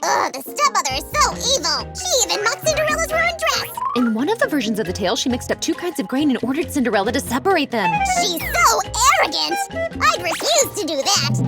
Ugh, the stepmother is so evil! She even mocked Cinderella's ruined dress! In one of the versions of the tale, she mixed up 2 kinds of grain and ordered Cinderella to separate them. She's so arrogant! I'd refuse to do that!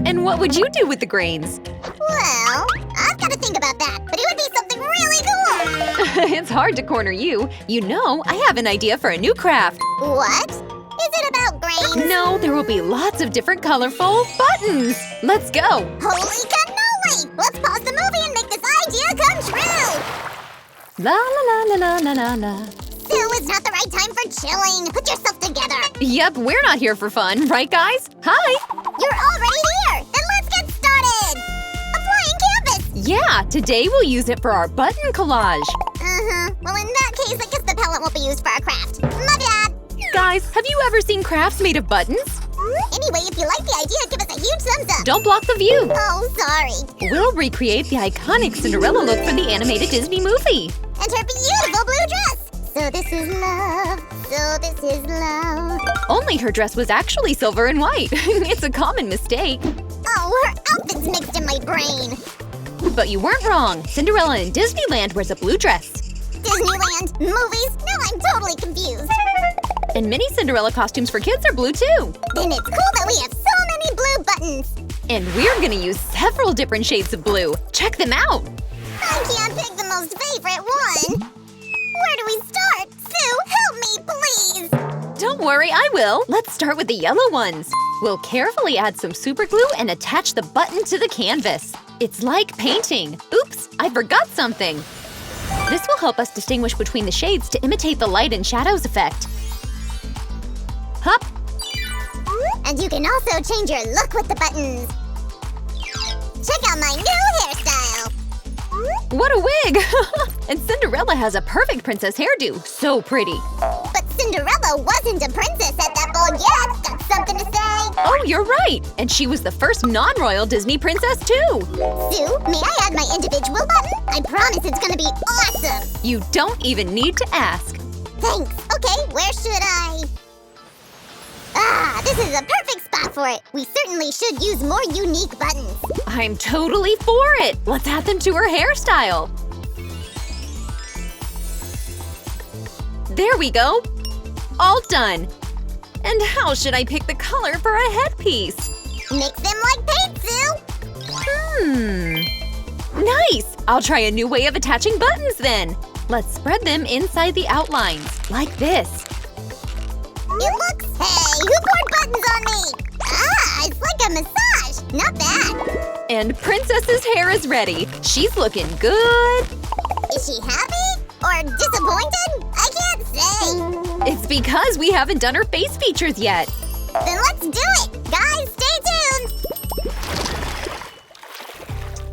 And what would you do with the grains? Well, I've got to think about that, but it would be something really cool! It's hard to corner you. You know, I have an idea for a new craft. What? Is it about grains? No, there will be lots of different colorful buttons. Let's go. Holy cannoli! Let's pause the movie and make this idea come true! La la la la la la la. Sue, it's not the right time for chilling. Put yourself together. Yep, we're not here for fun, right guys? Hi! You're already here! Then let's get started! A flying canvas! Yeah, today we'll use it for our button collage. Well, in that case, I guess the palette won't be used for our craft. My bad! Guys, have you ever seen crafts made of buttons? Anyway, if you like the idea, give us a huge thumbs up! Don't block the view. Oh, sorry. We'll recreate the iconic Cinderella look from the animated Disney movie. And her beautiful blue dress! So this is love, so this is love. Only her dress was actually silver and white. It's a common mistake. Oh, her outfit's mixed in my brain. But you weren't wrong. Cinderella in Disneyland wears a blue dress. Disneyland, movies, now I'm totally confused. And many Cinderella costumes for kids are blue too. Then it's cool that we have so many blue buttons. And we're gonna use several different shades of blue. Check them out. I can't pick the most favorite one. Where do we start? Sue, help me, please! Don't worry, I will. Let's start with the yellow ones. We'll carefully add some super glue and attach the button to the canvas. It's like painting. Oops, I forgot something. This will help us distinguish between the shades to imitate the light and shadows effect. Hup! And you can also change your look with the buttons. Check out my new hairstyle! What a wig! And Cinderella has a perfect princess hairdo. So pretty. But Cinderella wasn't a princess at that ball yet! Got something to say? Oh, you're right! And she was the first non-royal Disney princess too! Sue, may I add my individual button? I promise it's gonna be awesome! You don't even need to ask. Thanks. Okay, where should I… Ah, this is a perfect spot for it! We certainly should use more unique buttons. I'm totally for it! Let's add them to her hairstyle. There we go! All done! And how should I pick the color for a headpiece? Mix them like paint, Sue! Nice! I'll try a new way of attaching buttons then. Let's spread them inside the outlines, like this. It looks… Hey, who poured buttons on me? Ah, it's like a massage! Not bad! And Princess's hair is ready. She's looking good. Is she happy? Or disappointed? I can't say! It's because we haven't done her face features yet. Then let's do it! Guys, stay tuned!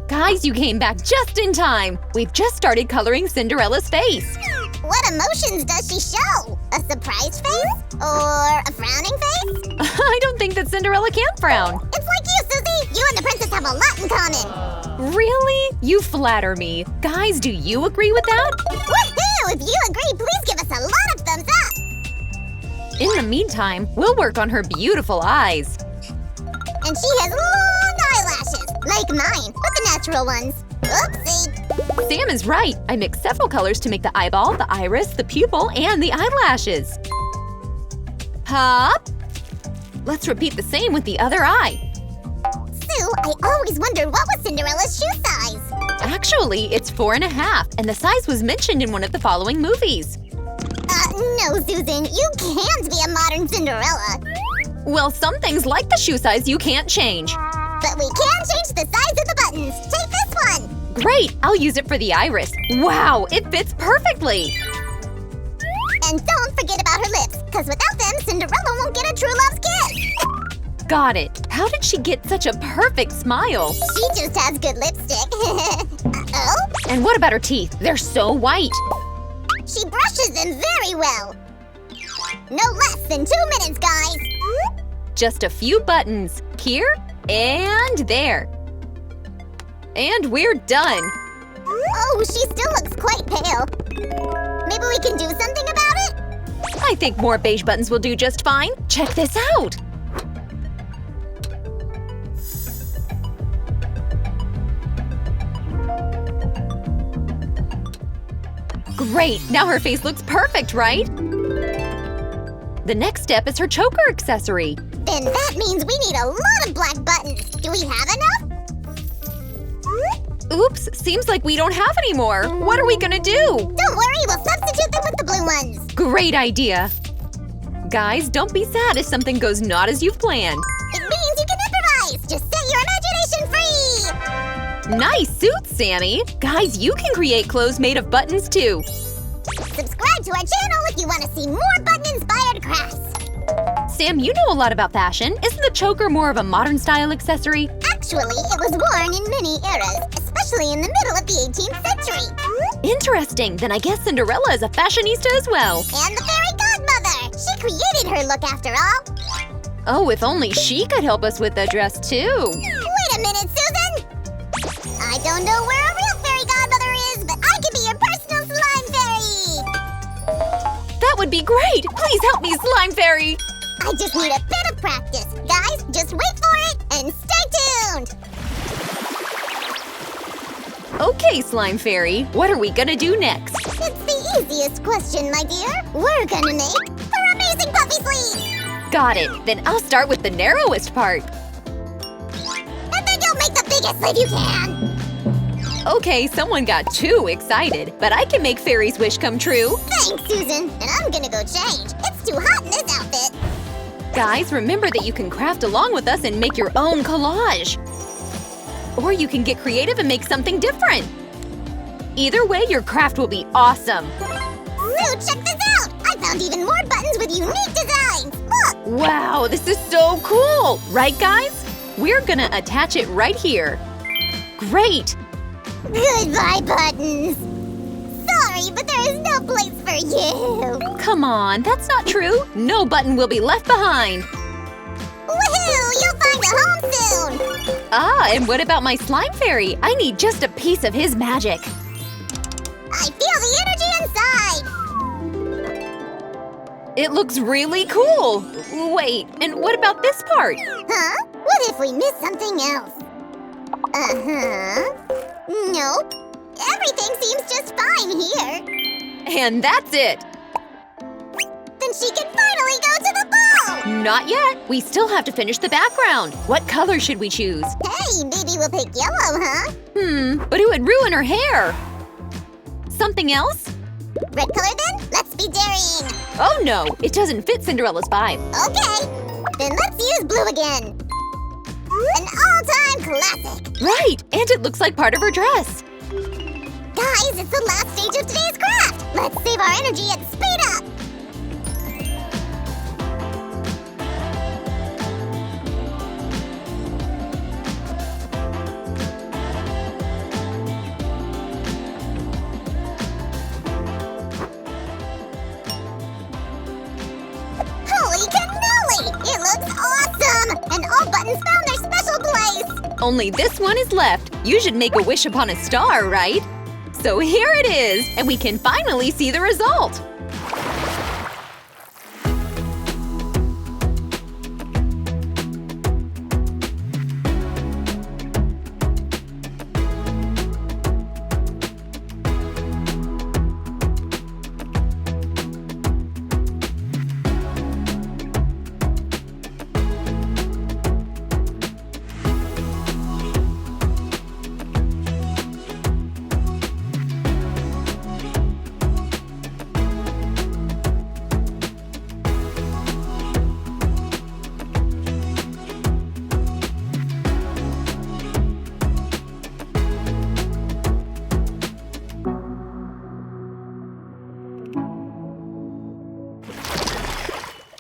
Guys, you came back just in time. We've just started coloring Cinderella's face. What emotions does she show? A surprised face? Or a frowning face? I don't think that Cinderella can frown. It's like you, Susie! You and the princess have a lot in common! Really? You flatter me. Guys, do you agree with that? Woohoo! If you agree, please give us a lot of thumbs up! In the meantime, we'll work on her beautiful eyes. And she has long eyelashes, like mine, but the natural ones. Oopsie! Sam is right. I mixed several colors to make the eyeball, the iris, the pupil, and the eyelashes. Hop! Let's repeat the same with the other eye. Sue, I always wondered what was Cinderella's shoe size. Actually, it's 4.5, and the size was mentioned in one of the following movies. No, Susan, you can't be a modern Cinderella. Well, some things like the shoe size you can't change. But we can change the size of the buttons. Take this one. Great! I'll use it for the iris. Wow, it fits perfectly! And don't forget about her lips, because without them, Cinderella won't get a true love's kiss. Got it. How did she get such a perfect smile? She just has good lipstick. Uh-oh? And what about her teeth? They're so white. She brushes them very well. No less than 2 minutes, guys. Just a few buttons. Here and there. And we're done. Oh, she still looks quite pale. Maybe we can do something about it? I think more beige buttons will do just fine. Check this out. Great! Now her face looks perfect, right? The next step is her choker accessory. Then that means we need a lot of black buttons. Do we have enough? Oops, seems like we don't have any more. What are we gonna do? Don't worry, we'll substitute them with the blue ones. Great idea. Guys, don't be sad if something goes not as you've planned. It means you can improvise. Just set your imagination free. Nice suit, Sammy. Guys, you can create clothes made of buttons too. Subscribe to our channel if you want to see more button-inspired crafts. Sam, you know a lot about fashion. Isn't the choker more of a modern style accessory? Actually, it was worn in many eras, especially in the middle of the 18th century. Interesting. Then I guess Cinderella is a fashionista as well. And the fairy godmother. She created her look after all. Oh, if only she could help us with the dress too. Wait a minute, Susan. I don't know where a real fairy godmother is, but I can be your personal slime fairy. That would be great. Please help me, slime fairy. I just need a bit of practice. Guys, just wait for it and stay tuned! Okay, slime fairy. What are we gonna do next? It's the easiest question, my dear. We're gonna make her amazing puffy sleeves! Got it. Then I'll start with the narrowest part. And then you'll make the biggest sleeve you can! Okay, someone got too excited, but I can make fairy's wish come true. Thanks, Susan. And I'm gonna go change. It's too hot in this outfit. Guys, remember that you can craft along with us and make your own collage. Or you can get creative and make something different. Either way, your craft will be awesome. So check this out! I found even more buttons with unique designs! Look! Wow, this is so cool! Right, guys? We're gonna attach it right here. Great! Goodbye, buttons! Sorry, but there is no place for you! Come on, that's not true. No button will be left behind. Woohoo! You'll find a home soon! Ah, and what about my slime fairy? I need just a piece of his magic. I feel the energy inside! It looks really cool. Wait, and what about this part? Huh? What if we missed something else? Uh-huh. Nope. Everything seems just fine here. And that's it. Then she can finally go to the ball! Not yet. We still have to finish the background. What color should we choose? Hey, maybe we'll pick yellow, huh? But it would ruin her hair. Something else? Red color then? Let's be daring! Oh no, it doesn't fit Cinderella's vibe. Okay, then let's use blue again. An all-time classic! Right, and it looks like part of her dress. Guys, it's the last stage of today's craft! Let's save our energy and speed up! Holy cannoli! It looks awesome! And all buttons found their special place! Only this one is left. You should make a wish upon a star, right? So here it is, and we can finally see the result.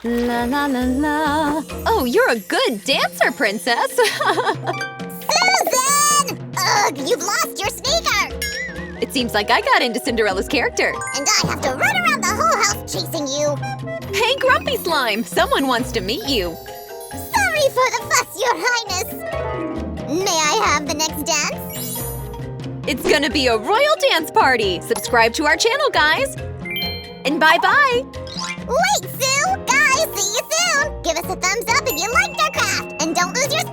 La la la la. Oh, you're a good dancer, princess. Susan! Ugh, you've lost your sneaker! It seems like I got into Cinderella's character. And I have to run around the whole house chasing you! Hey, Grumpy Slime! Someone wants to meet you. Sorry for the fuss, Your Highness! May I have the next dance? It's gonna be a royal dance party! Subscribe to our channel, guys! And bye-bye! Wait, Sue! Guys, see you soon! Give us a thumbs up if you liked our craft! And don't lose your